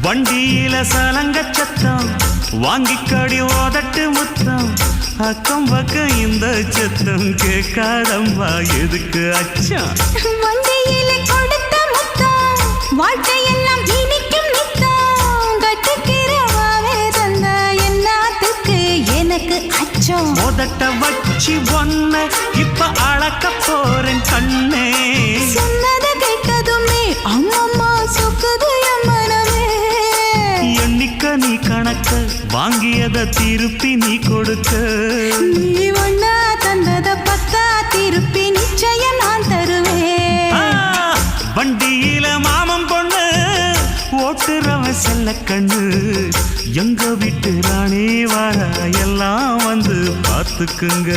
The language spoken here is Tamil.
வண்டியில சலங்க சத்தம் வாங்கிக்கடி ஓதட்டு முத்தம் அக்கம் பக்கம் இந்த சத்தம் கேட்காதம்மா எதுக்கு அச்சம் வண்டியில கொடுத்த முத்தம் வாழ்க்கையெல்லாம் இனிக்கும் நித்தம் கட்டுக்கிறவாவே தந்த எல்லாத்துக்கு எனக்கு அச்சம் ஓதட்ட வச்சு ஒன்ன இப்ப அளக்க போறேன் கண்ணே சொன்னத கேட்டதுமே அம்மம்மா சொக்குது என் மனமே எண்ணிக்க நீ கணக்க வாங்கியத திருப்பி நீ கொடுக்க நீ ஒண்ணா தந்தத பத்தா திருப்பி நிச்சயம் நான் தருவேன் வண்டியில மாமன் பொண்ணு ஓட்டுறவன் செல்ல கண்ணு எங்க வீட்டு ராணி வார எல்லாம் வந்து பார்த்துக்குங்க